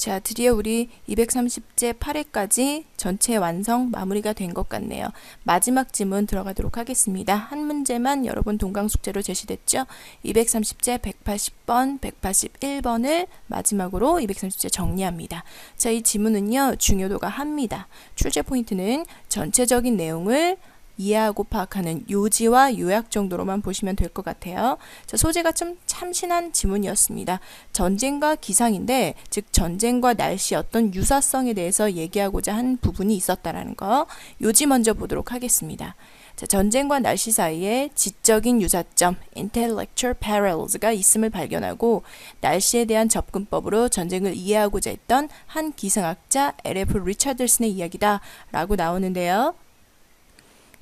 자, 드디어 우리 230제 8회까지 전체 완성 마무리가 된 것 같네요. 마지막 지문 들어가도록 하겠습니다. 한 문제만 여러분 동강 숙제로 제시됐죠? 230제 180번, 181번을 마지막으로 230제 정리합니다. 자, 이 지문은요, 중요도가 합니다. 출제 포인트는 전체적인 내용을 이해하고 파악하는 요지와 요약 정도로만 보시면 될 것 같아요. 자, 소재가 좀 참신한 지문이었습니다. 전쟁과 기상인데, 즉 전쟁과 날씨 어떤 유사성에 대해서 얘기하고자 한 부분이 있었다라는 거. 요지 먼저 보도록 하겠습니다. 자, 전쟁과 날씨 사이에 지적인 유사점, intellectual parallels가 있음을 발견하고 날씨에 대한 접근법으로 전쟁을 이해하고자 했던 한 기상학자 LF 리차드슨의 이야기다 라고 나오는데요.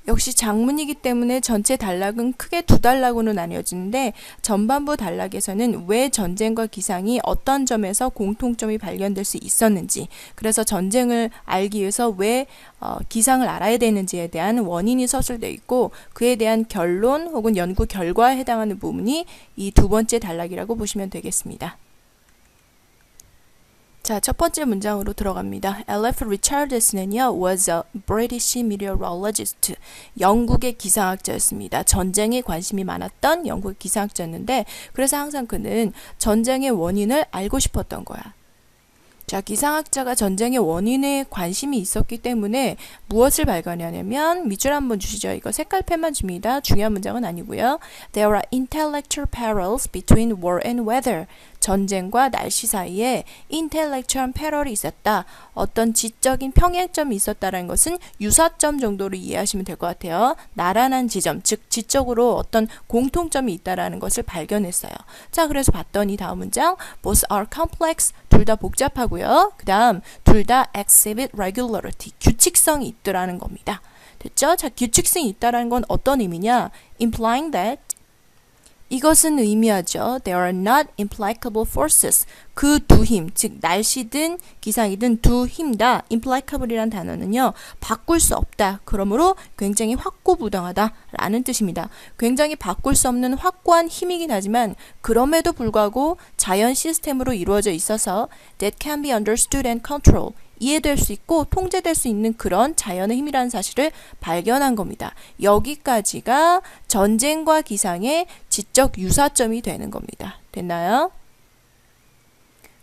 역시 장문이기 때문에 전체 단락은 크게 두 단락으로 나뉘어지는데 전반부 단락에서는 왜 전쟁과 기상이 어떤 점에서 공통점이 발견될 수 있었는지, 그래서 전쟁을 알기 위해서 왜 기상을 알아야 되는지에 대한 원인이 서술되어 있고 그에 대한 결론 혹은 연구 결과에 해당하는 부분이 이 두 번째 단락이라고 보시면 되겠습니다. 자, 첫 번째 문장으로 들어갑니다. LF 리차드슨은요, was a British meteorologist. 영국의 기상학자였습니다. 전쟁에 관심이 많았던 영국 기상학자였는데, 그래서 항상 그는 전쟁의 원인을 알고 싶었던 거야. 자, 기상학자가 전쟁의 원인에 관심이 있었기 때문에 무엇을 발견하냐면, 밑줄 한번 주시죠. 이거 색깔펜만 줍니다. 중요한 문장은 아니고요. There are intellectual parallels between war and weather. 전쟁과 날씨 사이에 intellectual parallel이 있었다. 어떤 지적인 평행점이 있었다는 것은 유사점 정도로 이해하시면 될 것 같아요. 나란한 지점, 즉 지적으로 어떤 공통점이 있다는 것을 발견했어요. 자, 그래서 봤더니 다음 문장 both are complex, 둘 다 복잡하고요. 그 다음 둘 다 exhibit regularity, 규칙성이 있더라는 겁니다. 됐죠? 자, 규칙성이 있다는 건 어떤 의미냐? implying that 이것은 의미하죠. There are not implicable forces. 그 두 힘, 즉 날씨든 기상이든 두 힘 다 implicable이란 단어는요, 바꿀 수 없다. 그러므로 굉장히 확고부당하다 라는 뜻입니다. 굉장히 바꿀 수 없는 확고한 힘이긴 하지만 그럼에도 불구하고 자연 시스템으로 이루어져 있어서 that can be understood and controlled. 이해될 수 있고 통제될 수 있는 그런 자연의 힘이라는 사실을 발견한 겁니다. 여기까지가 전쟁과 기상의 지적 유사점이 되는 겁니다. 됐나요?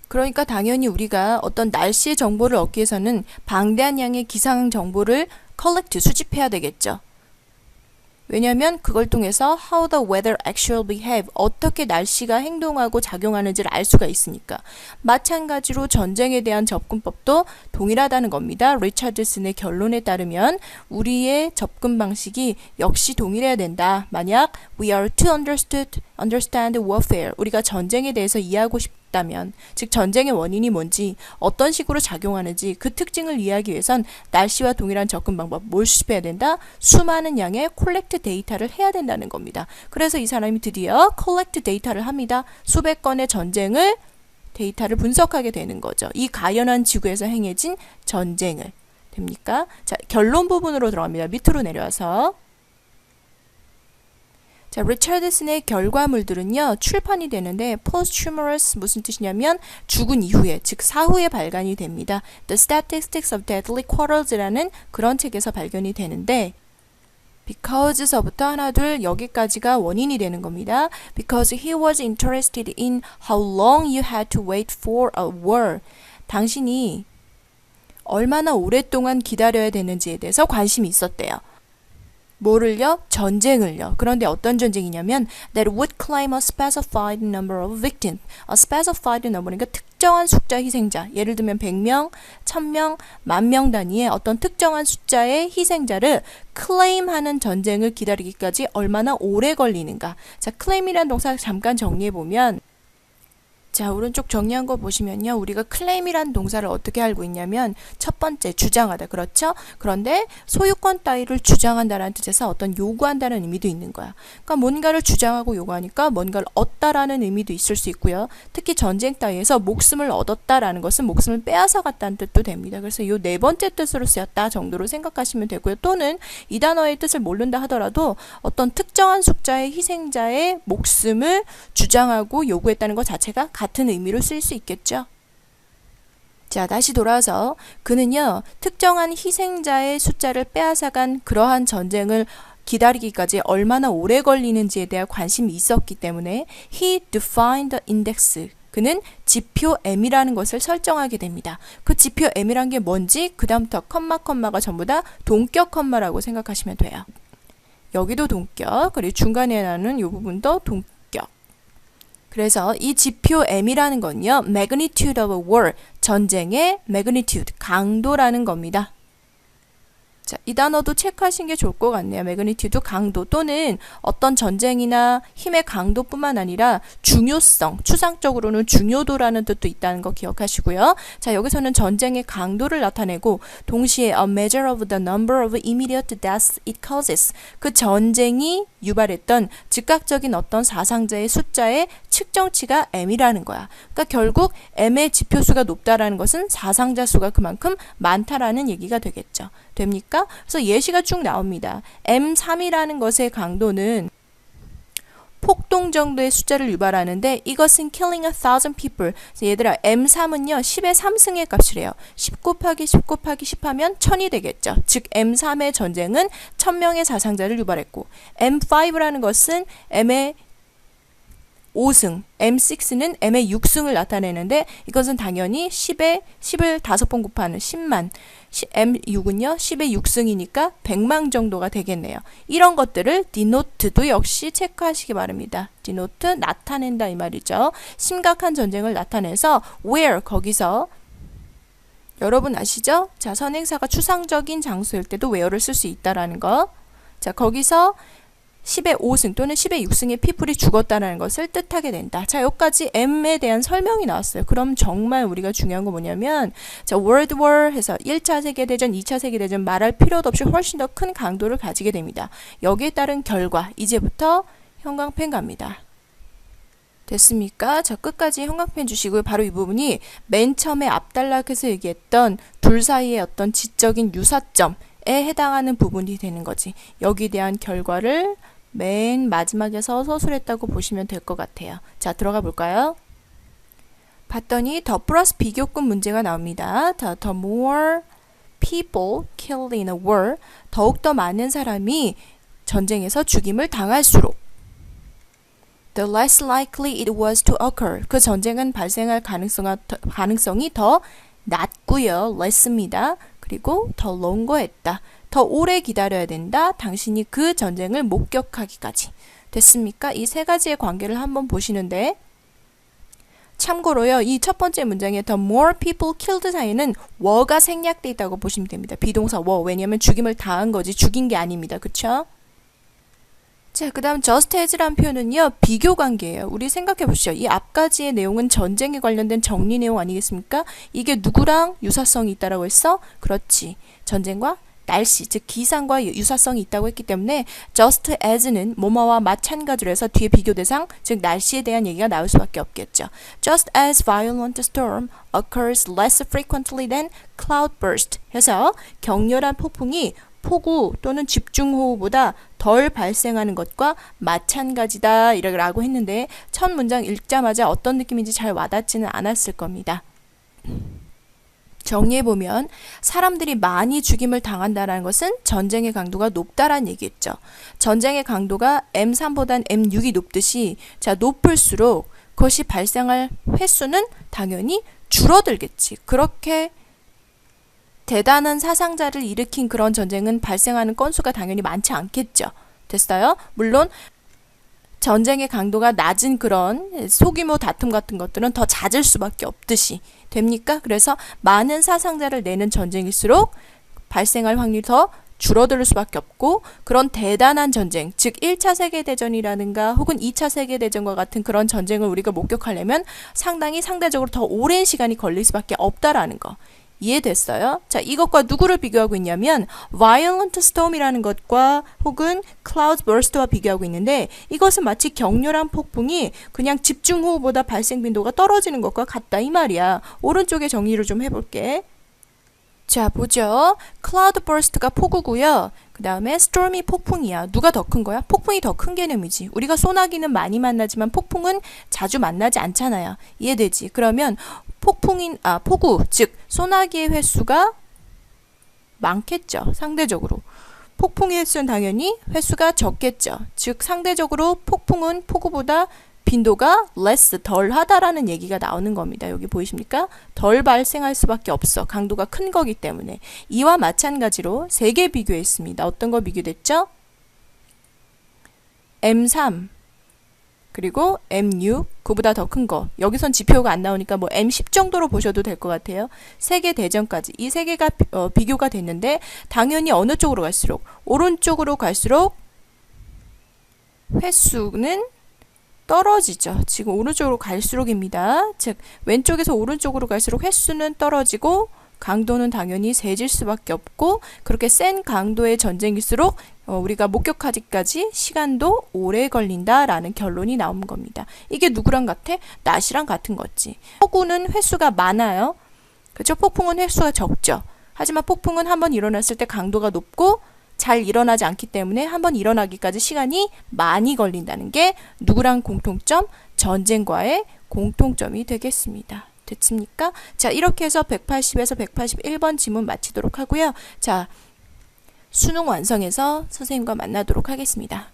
그러니까 당연히 우리가 어떤 날씨의 정보를 얻기 위해서는 방대한 양의 기상 정보를 수집해야 되겠죠. 왜냐하면 그걸 통해서 how the weather actually behave, 어떻게 날씨가 행동하고 작용하는지를 알 수가 있으니까. 마찬가지로 전쟁에 대한 접근법도 동일하다는 겁니다. 리차드슨의 결론에 따르면 우리의 접근 방식이 역시 동일해야 된다. 만약 we are to understand warfare, 우리가 전쟁에 대해서 이해하고 싶다면, 즉 전쟁의 원인이 뭔지, 어떤 식으로 작용하는지 그 특징을 이해하기 위해선 날씨와 동일한 접근 방법, 뭘 수집해야 된다? 수많은 양의 콜렉트 데이터를 해야 된다는 겁니다. 그래서 이 사람이 드디어 콜렉트 데이터를 합니다. 수백 건의 전쟁을 데이터를 분석하게 되는 거죠. 이 가연한 지구에서 행해진 전쟁을. 됩니까? 자, 결론 부분으로 들어갑니다. 밑으로 내려와서. 자, 리차드슨의 결과물들은요, 출판이 되는데 posthumous 무슨 뜻이냐면 죽은 이후에, 즉 사후에 발간이 됩니다. The Statistics of Deadly Quarrels라는 그런 책에서 발견이 되는데 because서부터 하나 둘 여기까지가 원인이 되는 겁니다. Because he was interested in how long you had to wait for a war. 당신이 얼마나 오랫동안 기다려야 되는지에 대해서 관심이 있었대요. 뭐를요? 전쟁을요. 그런데 어떤 전쟁이냐면 that would claim a specified number of victims. A specified number니까 특정한 숫자 희생자. 예를 들면 100명, 1000명, 10,000명 단위의 어떤 특정한 숫자의 희생자를 claim하는 전쟁을 기다리기까지 얼마나 오래 걸리는가. 자, claim이라는 동사 잠깐 정리해보면, 자, 오른쪽 정리한 거 보시면요. 우리가 claim이란 동사를 어떻게 알고 있냐면 첫 번째, 주장하다. 그렇죠? 그런데 소유권 따위를 주장한다라는 뜻에서 어떤 요구한다는 의미도 있는 거야. 그러니까 뭔가를 주장하고 요구하니까 뭔가를 얻다라는 의미도 있을 수 있고요. 특히 전쟁 따위에서 목숨을 얻었다라는 것은 목숨을 빼앗아갔다는 뜻도 됩니다. 그래서 이 네 번째 뜻으로 쓰였다 정도로 생각하시면 되고요. 또는 이 단어의 뜻을 모른다 하더라도 어떤 특정한 숫자의 희생자의 목숨을 주장하고 요구했다는 것 자체가 같은 의미로 쓸 수 있겠죠. 자, 다시 돌아와서 그는요, 특정한 희생자의 숫자를 빼앗아간 그러한 전쟁을 기다리기까지 얼마나 오래 걸리는지에 대한 관심이 있었기 때문에 he defined the index. 그는 지표 m이라는 것을 설정하게 됩니다. 그 지표 m이란 게 뭔지 그 다음부터 컴마가 전부 다 동격 컴마라고 생각하시면 돼요. 여기도 동격, 그리고 중간에 나는 이 부분도 동격. 그래서 이 지표 m이라는 건요, magnitude of a war, 전쟁의 magnitude, 강도라는 겁니다. 자, 이 단어도 체크하시는 게 좋을 것 같네요. 매그니튜드, 강도 또는 어떤 전쟁이나 힘의 강도뿐만 아니라 중요성, 추상적으로는 중요도라는 뜻도 있다는 거 기억하시고요. 자, 여기서는 전쟁의 강도를 나타내고 동시에 a measure of the number of immediate deaths it causes. 그 전쟁이 유발했던 즉각적인 어떤 사상자의 숫자의 측정치가 m이라는 거야. 그러니까 결국 m의 지표수가 높다라는 것은 사상자 수가 그만큼 많다라는 얘기가 되겠죠. 됩니까? 그래서 예시가 쭉 나옵니다. M3이라는 것의 강도는 폭동 정도의 숫자를 유발하는데 이것은 killing 1,000 people. 그래서 얘들아, M3은요 10의 3승의 값이래요. 10 곱하기 10 곱하기 10 하면 1000이 되겠죠. 즉 M3의 전쟁은 1000명의 사상자를 유발했고, M5라는 것은 M의 5승, M6는 M의 6승을 나타내는데 이것은 당연히 10을 5번 곱하는 10만, M6은요 10의 6승이니까 100만 정도가 되겠네요. 이런 것들을 denote도 역시 체크하시기 바랍니다. denote, 나타낸다 이 말이죠. 심각한 전쟁을 나타내서 where, 거기서 여러분 아시죠? 자, 선행사가 추상적인 장소일 때도 where를 쓸 수 있다라는 거. 자, 거기서 10의 5승 또는 10의 6승의 people이 죽었다는 것을 뜻하게 된다. 자, 여기까지 M에 대한 설명이 나왔어요. 그럼 정말 우리가 중요한 건 뭐냐면, 자, World War 해서 1차 세계대전, 2차 세계대전 말할 필요도 없이 훨씬 더 큰 강도를 가지게 됩니다. 여기에 따른 결과, 이제부터 형광펜 갑니다. 됐습니까? 자, 끝까지 형광펜 주시고요. 바로 이 부분이 맨 처음에 앞단락에서 얘기했던 둘 사이의 어떤 지적인 유사점에 해당하는 부분이 되는 거지. 여기에 대한 결과를 맨 마지막에서 서술했다고 보시면 될 것 같아요. 자, 들어가 볼까요? 봤더니 더 플러스 비교급 문제가 나옵니다. The more people killed in a war, 더욱더 많은 사람이 전쟁에서 죽임을 당할수록 the less likely it was to occur. 그 전쟁은 발생할 가능성이 더 낮고요. less입니다. 그리고 더 longer했다. 더 오래 기다려야 된다. 당신이 그 전쟁을 목격하기까지. 됐습니까? 이 세 가지의 관계를 한번 보시는데, 참고로요, 이 첫 번째 문장에 the more people killed 사이는 were가 생략돼 있다고 보시면 됩니다. 비동사 were. 왜냐하면 죽임을 당한 거지 죽인 게 아닙니다. 그쵸? 자, 그 다음 just as라는 표현은요, 비교 관계예요. 우리 생각해 보시죠. 이 앞까지의 내용은 전쟁에 관련된 정리 내용 아니겠습니까? 이게 누구랑 유사성이 있다라고 했어? 그렇지. 전쟁과 날씨, 즉 기상과 유사성이 있다고 했기 때문에 just as는 뭐뭐와 마찬가지로 해서 뒤에 비교 대상, 즉 날씨에 대한 얘기가 나올 수밖에 없겠죠. Just as violent storm occurs less frequently than cloudburst 해서 격렬한 폭풍이 폭우 또는 집중호우보다 덜 발생하는 것과 마찬가지다 이라고 했는데 첫 문장 읽자마자 어떤 느낌인지 잘 와닿지는 않았을 겁니다. 정리해보면 사람들이 많이 죽임을 당한다는 것은 전쟁의 강도가 높다라는 얘기겠죠. 전쟁의 강도가 M3보단 M6이 높듯이 자, 높을수록 그것이 발생할 횟수는 당연히 줄어들겠지. 그렇게 대단한 사상자를 일으킨 그런 전쟁은 발생하는 건수가 당연히 많지 않겠죠. 됐어요? 물론 전쟁의 강도가 낮은 그런 소규모 다툼 같은 것들은 더 잦을 수밖에 없듯이 됩니까? 그래서 많은 사상자를 내는 전쟁일수록 발생할 확률이 더 줄어들 수밖에 없고, 그런 대단한 전쟁, 즉 1차 세계대전이라든가 혹은 2차 세계대전과 같은 그런 전쟁을 우리가 목격하려면 상대적으로 더 오랜 시간이 걸릴 수밖에 없다라는 거. 이해됐어요? 자, 이것과 누구를 비교하고 있냐면 violent storm이라는 것과 혹은 cloudburst와 비교하고 있는데, 이것은 마치 격렬한 폭풍이 그냥 집중호우보다 발생 빈도가 떨어지는 것과 같다 이 말이야. 오른쪽에 정리를 좀 해볼게. 자, 보죠. cloudburst가 폭우고요. 그 다음에 storm이 폭풍이야. 누가 더 큰 거야? 폭풍이 더 큰 개념이지. 우리가 소나기는 많이 만나지만 폭풍은 자주 만나지 않잖아요. 이해되지? 그러면 폭우, 즉 소나기의 횟수가 많겠죠. 상대적으로. 폭풍의 횟수는 당연히 횟수가 적겠죠. 즉 상대적으로 폭우보다 빈도가 less, 덜하다라는 얘기가 나오는 겁니다. 여기 보이십니까? 덜 발생할 수밖에 없어. 강도가 큰 거기 때문에. 이와 마찬가지로 3개 비교했습니다. 어떤 거 비교됐죠? M3 그리고 M6, 그보다 더 큰 거. 여기선 지표가 안 나오니까 뭐 M10 정도로 보셔도 될 것 같아요. 세계 대전까지. 이 3개가 비교가 됐는데 당연히 어느 쪽으로 갈수록 오른쪽으로 갈수록 횟수는 떨어지죠. 지금 오른쪽으로 갈수록입니다. 즉 왼쪽에서 오른쪽으로 갈수록 횟수는 떨어지고 강도는 당연히 세질 수밖에 없고 그렇게 센 강도의 전쟁일수록 우리가 목격하기까지 시간도 오래 걸린다라는 결론이 나온 겁니다. 이게 누구랑 같아? 낮이랑 같은 거지. 폭우는 횟수가 많아요. 그렇죠? 폭풍은 횟수가 적죠. 하지만 폭풍은 한번 일어났을 때 강도가 높고 잘 일어나지 않기 때문에 한번 일어나기까지 시간이 많이 걸린다는 게 누구랑 공통점? 전쟁과의 공통점이 되겠습니다. 됐습니까? 자, 이렇게 해서 180에서 181번 지문 마치도록 하고요. 자, 수능 완성해서 선생님과 만나도록 하겠습니다.